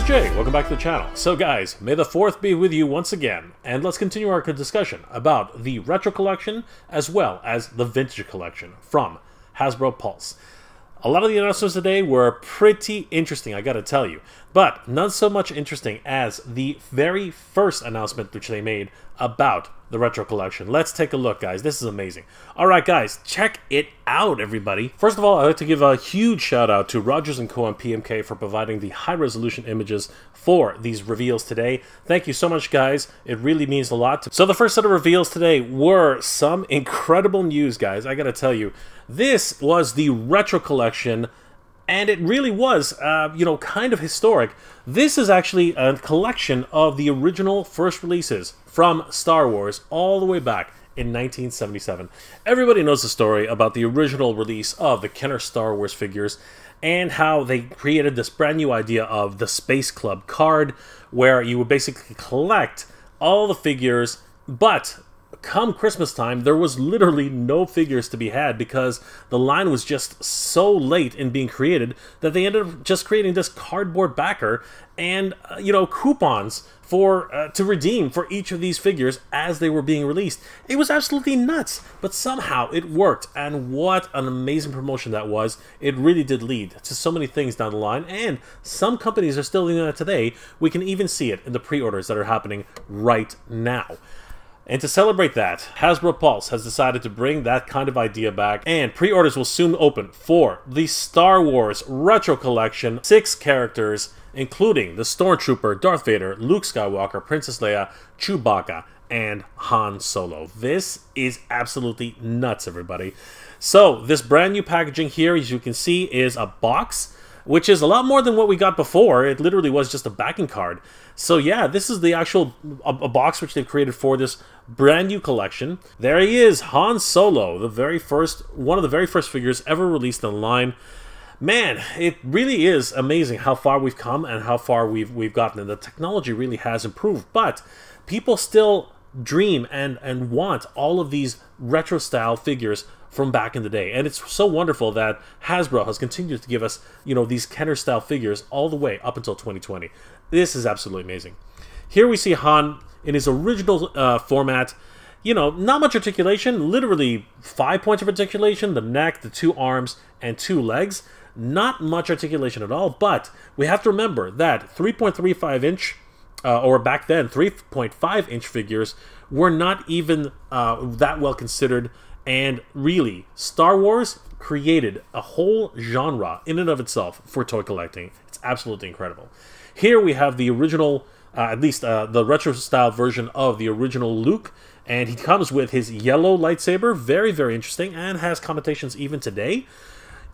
Jay, welcome back to the channel. So guys, may the 4th be with you once again, and let's continue our discussion about the retro collection as well as the vintage collection from Hasbro Pulse. A lot of the announcements today were pretty interesting, I gotta tell you, but not so much interesting as the very first announcement which they made about the retro collection. Let's take a look, guys. This is amazing. Alright guys, check it out, everybody. First of all, I'd like to give a huge shout out to Rogers & Co and PMK for providing the high resolution images for these reveals today. Thank you so much, guys. It really means a lot. So the first set of reveals today were some incredible news, guys. I gotta tell you, this was the retro collection, and it really was, you know, kind of historic. This is actually a collection of the original first releases from Star Wars all the way back in 1977. Everybody knows the story about the original release of the Kenner Star Wars figures and how they created this brand new idea of the Space Club card, where you would basically collect all the figures, but come Christmas time, there was literally no figures to be had because the line was just so late in being created that they ended up just creating this cardboard backer and, you know, coupons for to redeem for each of these figures as they were being released. It was absolutely nuts, but somehow it worked, and what an amazing promotion that was. It really did lead to so many things down the line, and some companies are still doing that today. We can even see it in the pre-orders that are happening right now. And to celebrate that, Hasbro Pulse has decided to bring that kind of idea back, and pre-orders will soon open for the Star Wars Retro Collection. 6 characters, including the Stormtrooper, Darth Vader, Luke Skywalker, Princess Leia, Chewbacca, and Han Solo. This is absolutely nuts, everybody. So, this brand new packaging here, as you can see, is a box, which is a lot more than what we got before. It literally was just a backing card. So yeah, this is the actual a box which they've created for this brand new collection. There he is, Han Solo, the very first, one of the very first figures ever released in the line. Man, it really is amazing how far we've come and how far we've gotten, and the technology really has improved. But people still dream and want all of these retro style figures from back in the day, and it's so wonderful that Hasbro has continued to give us, you know, these Kenner style figures all the way up until 2020. This is absolutely amazing. Here we see Han in his original format. You know, not much articulation, literally 5 points of articulation, the neck, the 2 arms, and 2 legs. Not much articulation at all, but we have to remember that 3.35 inch or back then 3.5 inch figures were not even that well considered. And really, Star Wars created a whole genre in and of itself for toy collecting. It's absolutely incredible. Here we have the original, at least the retro-style version of the original Luke, and he comes with his yellow lightsaber, very, very interesting, and has connotations even today.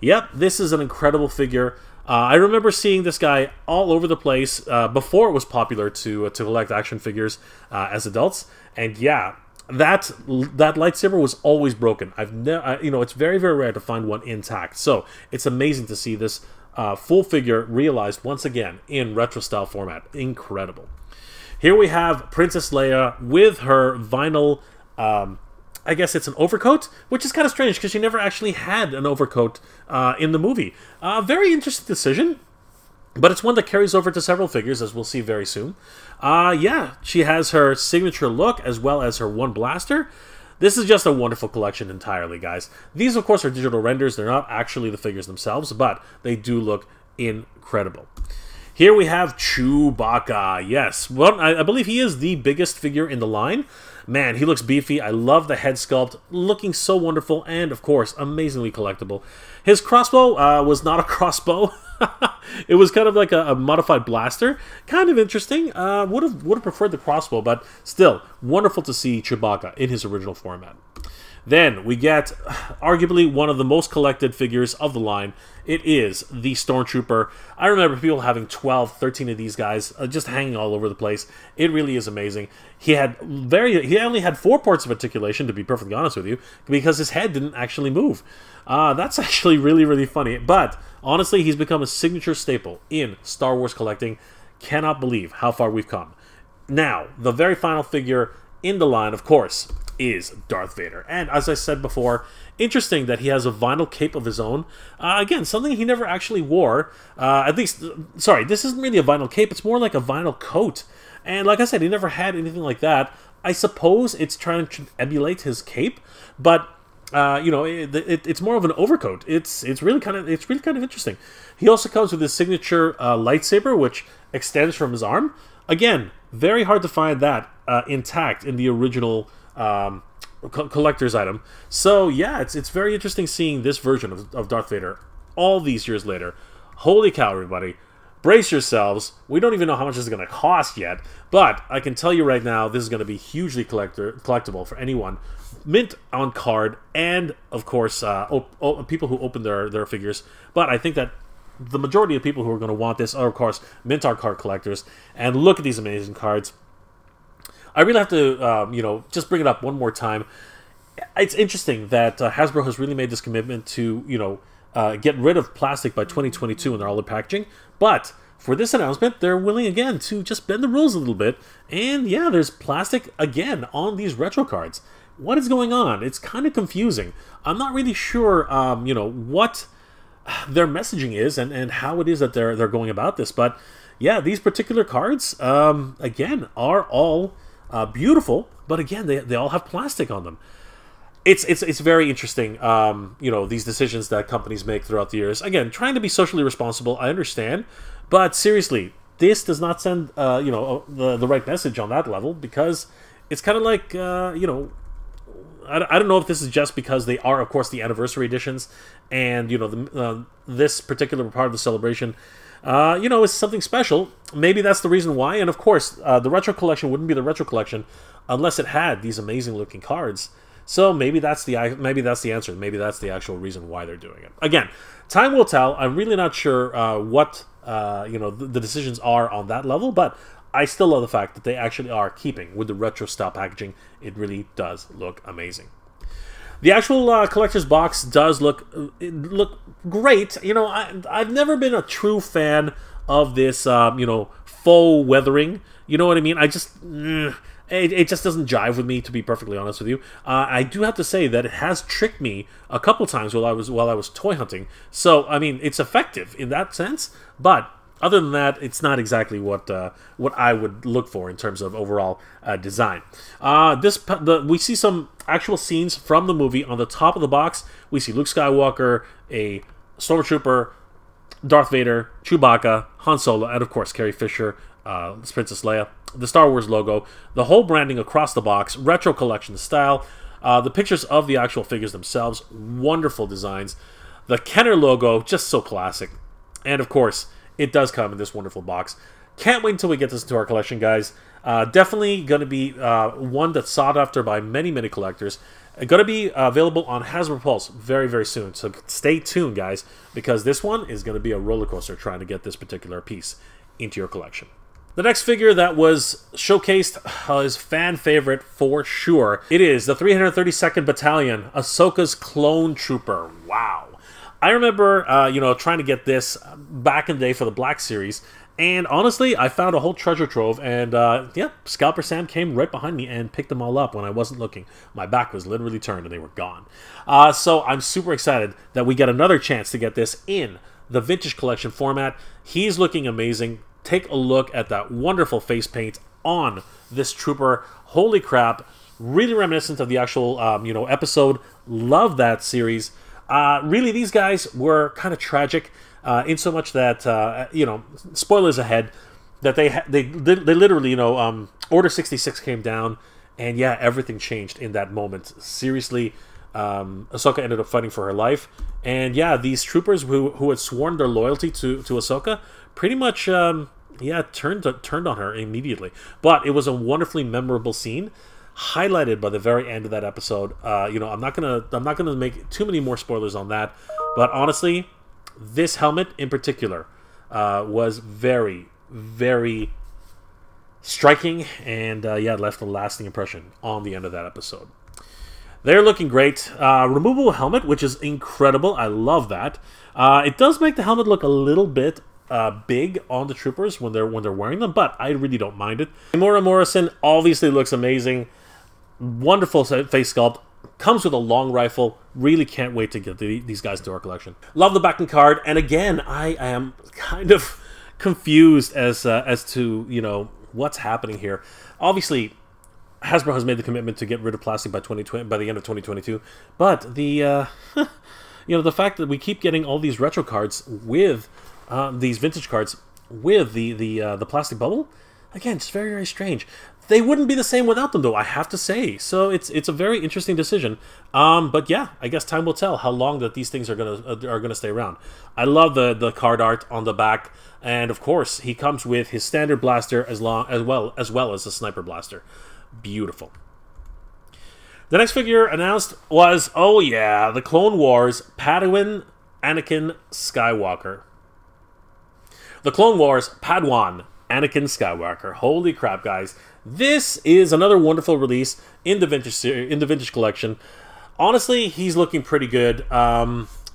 Yep, this is an incredible figure. I remember seeing this guy all over the place before it was popular to collect action figures as adults, and yeah, that lightsaber was always broken. You know, it's very, very rare to find one intact. So it's amazing to see this full figure realized once again in retro style format. Incredible. Here we have Princess Leia with her vinyl, I guess it's an overcoat, which is kind of strange because she never actually had an overcoat in the movie. Very interesting decision. But it's one that carries over to several figures, as we'll see very soon. Yeah, she has her signature look, as well as her one blaster. This is just a wonderful collection entirely, guys. These, of course, are digital renders. They're not actually the figures themselves, but they do look incredible. Here we have Chewbacca. Yes, well, I believe he is the biggest figure in the line. Man, he looks beefy. I love the head sculpt, looking so wonderful, and, of course, amazingly collectible. His crossbow was not a crossbow. It was kind of like a modified blaster. Kind of interesting. Would have preferred the crossbow, but still, wonderful to see Chewbacca in his original format. Then we get arguably one of the most collected figures of the line. It is the Stormtrooper. I remember people having 12, 13 of these guys just hanging all over the place. It really is amazing. He only had 4 parts of articulation, to be perfectly honest with you, because his head didn't actually move. That's actually really, really funny. But honestly, he's become a signature staple in Star Wars collecting. Cannot believe how far we've come. Now, the very final figure in the line, of course, is Darth Vader. And as I said before, interesting that he has a vinyl cape of his own. Again, something he never actually wore. At least, sorry, this isn't really a vinyl cape. It's more like a vinyl coat. And like I said, he never had anything like that. I suppose it's trying to emulate his cape, but you know, it's more of an overcoat. It's really kind of interesting. He also comes with his signature lightsaber, which extends from his arm. Again, very hard to find that intact in the original collector's item. So yeah, it's very interesting seeing this version of Darth Vader all these years later. Holy cow, everybody. Brace yourselves. We don't even know how much this is going to cost yet, but I can tell you right now, this is going to be hugely collectible for anyone. Mint on card, and of course, people who open their figures. But I think that the majority of people who are going to want this are, of course, mint on card collectors. And look at these amazing cards. I really have to, you know, just bring it up one more time. It's interesting that Hasbro has really made this commitment to, you know, get rid of plastic by 2022 in their all packaging, but for this announcement, they're willing again to just bend the rules a little bit, and yeah, there's plastic again on these retro cards. What is going on? It's kind of confusing. I'm not really sure, you know, what their messaging is and how it is that they're going about this, but yeah, these particular cards, again, are all beautiful, but again, they all have plastic on them. It's very interesting, you know, these decisions that companies make throughout the years. Again, trying to be socially responsible, I understand, but seriously, this does not send, you know, the right message on that level, because it's kind of like, you know, I don't know if this is just because they are, of course, the anniversary editions, and, you know, this particular part of the celebration, you know, is something special. Maybe that's the reason why, and of course, the retro collection wouldn't be the retro collection unless it had these amazing-looking cards. So maybe that's the answer. Maybe that's the actual reason why they're doing it. Again, time will tell. I'm really not sure what you know, the decisions are on that level, but I still love the fact that they actually are keeping with the retro style packaging. It really does look amazing. The actual collector's box does look great. You know, I've never been a true fan of this you know, faux weathering. You know what I mean? I just it just doesn't jive with me, to be perfectly honest with you. I do have to say that it has tricked me a couple times while I was toy hunting. So I mean, it's effective in that sense, but other than that, it's not exactly what I would look for in terms of overall design. We see some actual scenes from the movie on the top of the box. We see Luke Skywalker, a Stormtrooper, Darth Vader, Chewbacca, Han Solo, and of course Carrie Fisher, Princess Leia. The Star Wars logo, the whole branding across the box, retro collection style, the pictures of the actual figures themselves, wonderful designs. The Kenner logo, just so classic. And of course, it does come in this wonderful box. Can't wait until we get this into our collection, guys. Definitely going to be one that's sought after by many, many collectors. Going to be available on Hasbro Pulse very, very soon. So stay tuned, guys, because this one is going to be a roller coaster trying to get this particular piece into your collection. The next figure that was showcased is fan favorite for sure. It is the 332nd Battalion, Ahsoka's Clone Trooper. Wow. I remember, you know, trying to get this back in the day for the Black Series, and honestly, I found a whole treasure trove, and yeah, Scalper Sam came right behind me and picked them all up when I wasn't looking. My back was literally turned and they were gone. So I'm super excited that we get another chance to get this in the vintage collection format. He's looking amazing. Take a look at that wonderful face paint on this trooper. Holy crap. Really reminiscent of the actual, you know, episode. Love that series. Really, these guys were kind of tragic in so much that, you know, spoilers ahead, that they literally, you know, Order 66 came down, and yeah, everything changed in that moment. Seriously, Ahsoka ended up fighting for her life, and yeah, these troopers who had sworn their loyalty to Ahsoka pretty much, yeah, turned on her immediately. But it was a wonderfully memorable scene, highlighted by the very end of that episode. You know, I'm not gonna make too many more spoilers on that, but honestly, this helmet in particular was very, very striking, and yeah, left a lasting impression on the end of that episode. They're looking great. Removable helmet, which is incredible. I love that. It does make the helmet look a little bit big on the troopers when they're wearing them, but I really don't mind it. Imora Morrison obviously looks amazing. Wonderful face sculpt. Comes with a long rifle. Really can't wait to get these guys into our collection. Love the backing card. And again, I am kind of confused as to, you know, what's happening here. Obviously, Hasbro has made the commitment to get rid of plastic by the end of 2022. But the you know, the fact that we keep getting all these retro cards with these vintage cards with the plastic bubble, again, it's very, very strange. They wouldn't be the same without them, though, I have to say. So it's a very interesting decision. But yeah, I guess time will tell how long that these things are gonna stay around. I love the card art on the back, and of course he comes with his standard blaster as well as the sniper blaster. Beautiful. The next figure announced was, oh yeah, the Clone Wars Padwan Anakin Skywalker. The Clone Wars Padwan Anakin Skywalker. Holy crap, guys! This is another wonderful release in the vintage collection. Honestly, he's looking pretty good.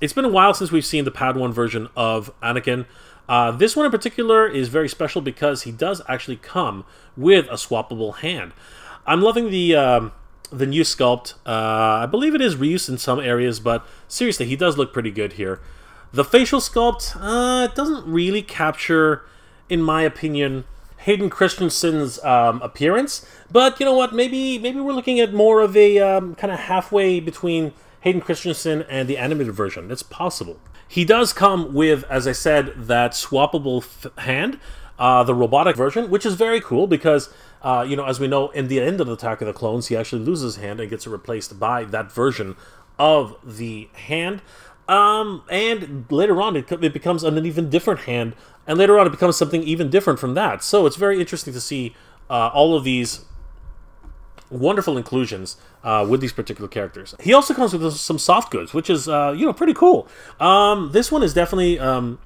It's been a while since we've seen the Padwan version of Anakin. This one in particular is very special because he does actually come with a swappable hand. I'm loving the new sculpt. I believe it is reused in some areas, but seriously, he does look pretty good here. The facial sculpt doesn't really capture, in my opinion, Hayden Christensen's appearance, but you know what? Maybe we're looking at more of a kind of halfway between Hayden Christensen and the animated version. It's possible. He does come with, as I said, that swappable hand, the robotic version, which is very cool because, you know, as we know, in the end of the Attack of the Clones, he actually loses his hand and gets it replaced by that version of the hand. And later on, it becomes an even different hand, and later on, it becomes something even different from that. So it's very interesting to see all of these wonderful inclusions with these particular characters. He also comes with some soft goods, which is, you know, pretty cool. This one is definitely,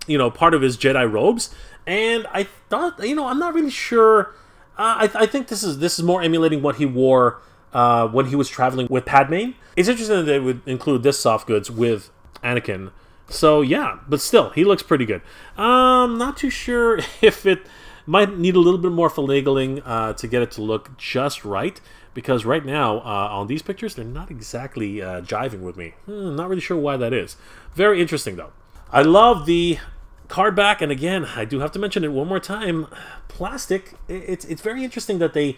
you know, part of his Jedi robes, and I thought, you know, I'm not really sure. I think this is more emulating what he wore when he was traveling with Padme. It's interesting that they would include this soft goods with Anakin. So yeah, but still, he looks pretty good. Not too sure if it might need a little bit more finagling to get it to look just right, because right now on these pictures they're not exactly jiving with me. Not really sure why that is. Very interesting though. I love the card back, and again, I do have to mention it one more time. Plastic. It's very interesting that they.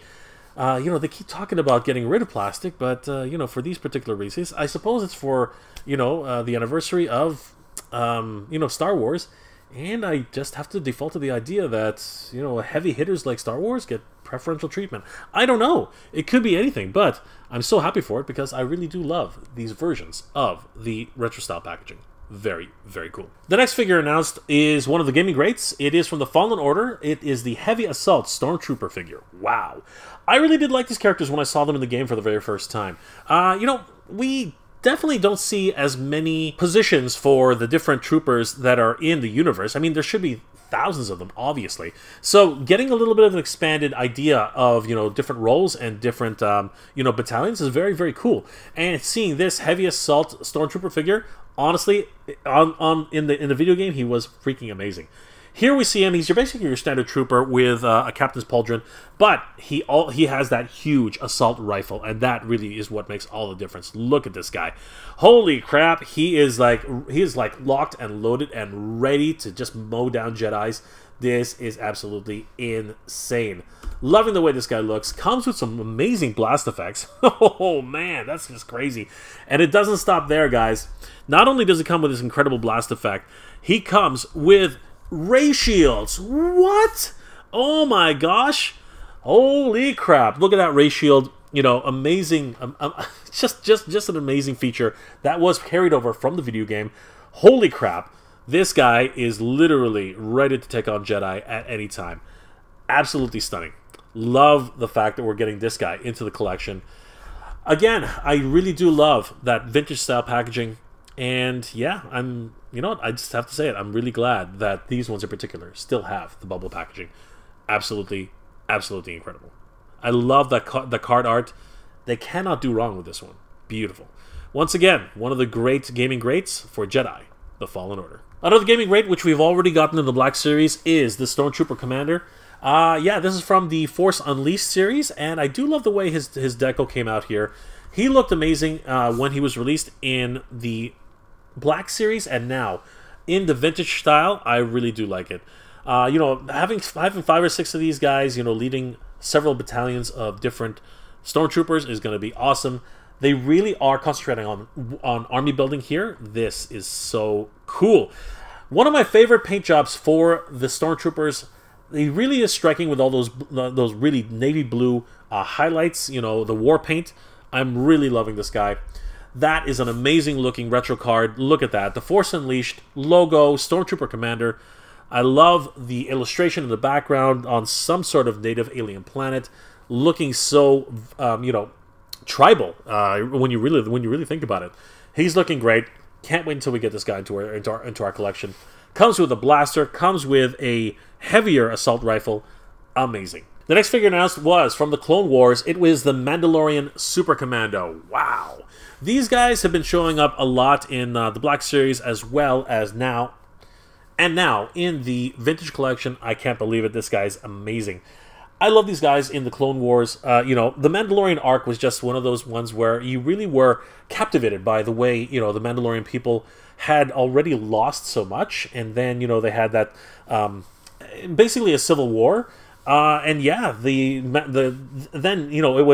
You know, they keep talking about getting rid of plastic, but, you know, for these particular releases, I suppose it's for, you know, the anniversary of, you know, Star Wars, and I just have to default to the idea that, you know, heavy hitters like Star Wars get preferential treatment. I don't know. It could be anything, but I'm so happy for it because I really do love these versions of the retro-style packaging. Very, very cool. The next figure announced is one of the gaming greats. It is from the Fallen Order. It is the Heavy Assault Stormtrooper figure. Wow. I really did like these characters when I saw them in the game for the very first time. You know, we definitely don't see as many positions for the different troopers that are in the universe. I mean, there should be thousands of them, obviously. So getting a little bit of an expanded idea of, you know, different roles and different, you know, battalions is very, very cool. And seeing this Heavy Assault Stormtrooper figure, honestly, in the video game, he was freaking amazing. Here we see him. He's basically your standard trooper with a captain's pauldron, but he has that huge assault rifle, and that really is what makes all the difference. Look at this guy. Holy crap, he is like locked and loaded and ready to just mow down Jedis. This is absolutely insane. Loving the way this guy looks. Comes with some amazing blast effects. Oh man, that's just crazy. And it doesn't stop there, guys. Not only does it come with this incredible blast effect, he comes with ray shields. What? Oh my gosh. Holy crap. Look at that ray shield. You know, amazing. Just an amazing feature that was carried over from the video game. Holy crap. This guy is literally ready to take on Jedi at any time. Absolutely stunning. Love the fact that we're getting this guy into the collection. Again, I really do love that vintage style packaging. And yeah, you know what, I just have to say it. I'm really glad that these ones in particular still have the bubble packaging. Absolutely, absolutely incredible. I love the card art. They cannot do wrong with this one. Beautiful. Once again, one of the great gaming greats for Jedi, the Fallen Order. Another gaming great, which we've already gotten in the Black Series, is the Stormtrooper Commander. Yeah, this is from the Force Unleashed series, and I do love the way his deco came out here. He looked amazing when he was released in the Black series, and now in the vintage style, I really do like it. You know, having 5 or 6 of these guys, you know, leading several battalions of different Stormtroopers is going to be awesome. They really are concentrating on army building here. This is so cool. One of my favorite paint jobs for the Stormtroopers, he really is striking with all those really navy blue highlights, you know, the war paint. I'm really loving this guy. That is an amazing looking retro card. Look at that. The Force Unleashed logo, Stormtrooper Commander. I love the illustration in the background on some sort of native alien planet, looking so, you know, tribal when you really think about it. He's looking great. Can't wait until we get this guy into our collection. Comes with a blaster. Comes with a heavier assault rifle. Amazing. The next figure announced was from the Clone Wars. It was the Mandalorian Super Commando. Wow. These guys have been showing up a lot in the Black Series as well as now. And now in the Vintage Collection. I can't believe it. This guy's amazing. I love these guys in the Clone Wars. You know, the Mandalorian arc was just one of those ones where you really were captivated by the way, you know, the Mandalorian people had already lost so much. And then, you know, they had that, basically a civil war. And yeah, then, you know,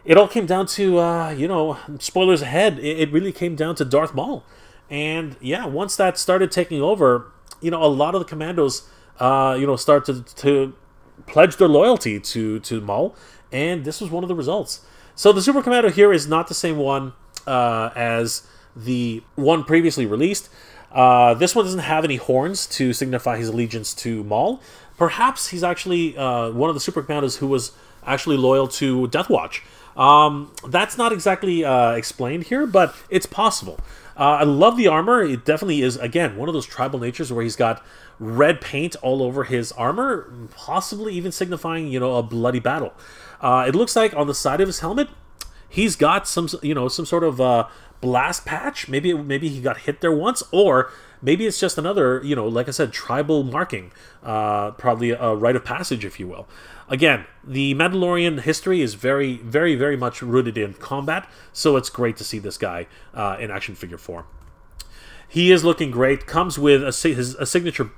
it all came down to, you know, spoilers ahead, it really came down to Darth Maul. And yeah, once that started taking over, you know, a lot of the commandos, you know, started to pledge their loyalty to Maul, and this was one of the results. So the Super Commando here is not the same one as the one previously released. This one doesn't have any horns to signify his allegiance to Maul. Perhaps he's actually one of the Super Commandos who was actually loyal to Death Watch. That's not exactly explained here, but it's possible. I love the armor. It definitely is, again, one of those tribal natures where he's got red paint all over his armor, possibly even signifying, you know, a bloody battle. It looks like on the side of his helmet, he's got some, you know, some sort of blast patch. Maybe he got hit there once, or maybe it's just another, you know, like I said, tribal marking. Probably a rite of passage, if you will. Again, the Mandalorian history is very, very, very much rooted in combat, so it's great to see this guy in action figure form. He is looking great. Comes with a signature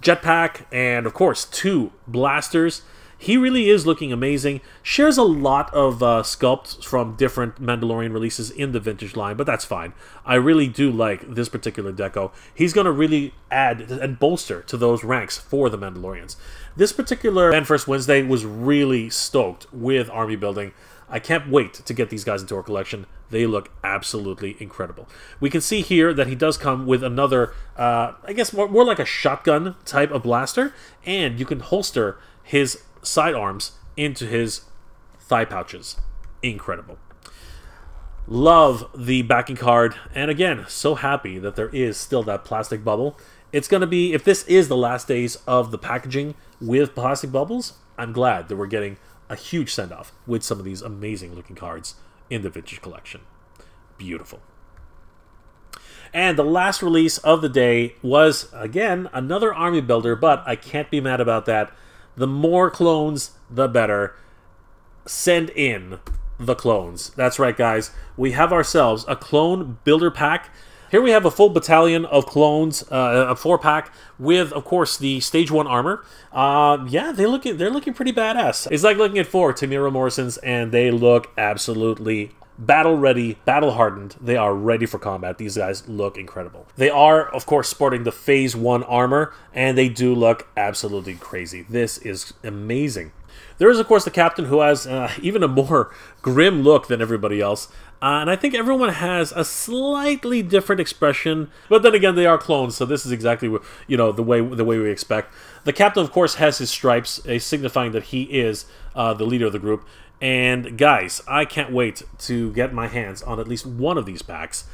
jetpack and, of course, 2 blasters. He really is looking amazing. Shares a lot of sculpts from different Mandalorian releases in the vintage line, but that's fine. I really do like this particular deco. He's going to really add and bolster to those ranks for the Mandalorians. This particular Fan First Wednesday was really stoked with army building. I can't wait to get these guys into our collection. They look absolutely incredible. We can see here that he does come with another, I guess more like a shotgun type of blaster, and you can holster his sidearms into his thigh pouches. Incredible. Love the backing card, and again, so happy that there is still that plastic bubble. It's going to be, if this is the last days of the packaging with plastic bubbles, I'm glad that we're getting a huge send-off with some of these amazing looking cards in the vintage collection. Beautiful. And the last release of the day was, again, another army builder, but I can't be mad about that. The more clones, the better. Send in the clones. That's right, guys. We have ourselves a clone builder pack. Here we have a full battalion of clones, a 4-pack with, of course, the Stage 1 armor. Yeah, they're looking pretty badass. It's like looking at 4 Tamira Morrisons, and they look absolutely battle-ready, battle-hardened. They are ready for combat. These guys look incredible. They are, of course, sporting the Phase 1 armor, and they do look absolutely crazy. This is amazing. There is, of course, the captain who has even a more grim look than everybody else. And I think everyone has a slightly different expression. But then again, they are clones, so this is exactly what, you know, the way we expect. The captain, of course, has his stripes, signifying that he is the leader of the group. And guys, I can't wait to get my hands on at least one of these packs.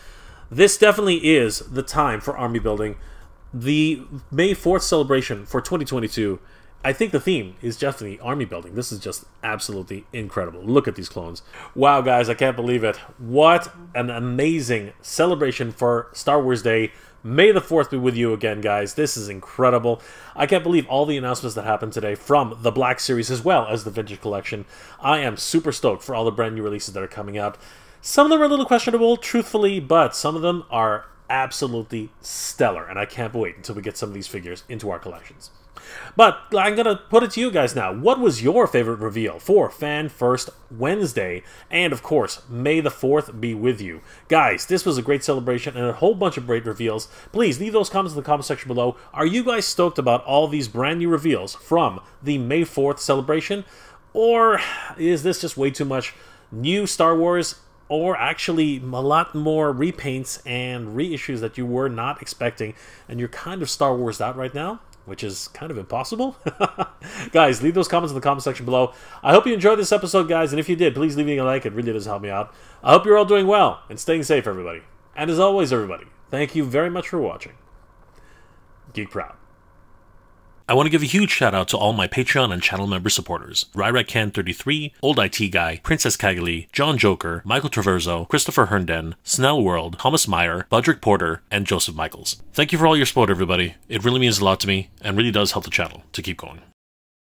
This definitely is the time for army building. The May 4th celebration for 2022, I think the theme is definitely army building. This is just absolutely incredible. Look at these clones. Wow, guys, I can't believe it. What an amazing celebration for Star Wars Day May the 4th be with you again, guys. This is incredible. I can't believe all the announcements that happened today from the Black Series as well as the Vintage Collection. I am super stoked for all the brand new releases that are coming out. Some of them are a little questionable, truthfully, but some of them are absolutely stellar, and I can't wait until we get some of these figures into our collections. But I'm going to put it to you guys now. What was your favorite reveal for Fan First Wednesday? And of course, may the 4th be with you. Guys, this was a great celebration and a whole bunch of great reveals. Please leave those comments in the comment section below. Are you guys stoked about all these brand new reveals from the May 4th celebration? Or is this just way too much new Star Wars, or actually a lot more repaints and reissues that you were not expecting and you're kind of Star Warsed out right now? Which is kind of impossible. Guys, leave those comments in the comment section below. I hope you enjoyed this episode, guys, and if you did, please leave me a like. It really does help me out. I hope you're all doing well and staying safe, everybody. And as always, everybody, thank you very much for watching. Geek Proud. I want to give a huge shout out to all my Patreon and channel member supporters: RyRatCan33, Old IT Guy, Princess Cagley, John Joker, Michael Traverso, Christopher Herndon, Snell World, Thomas Meyer, Budrick Porter, and Joseph Michaels. Thank you for all your support, everybody. It really means a lot to me and really does help the channel to keep going.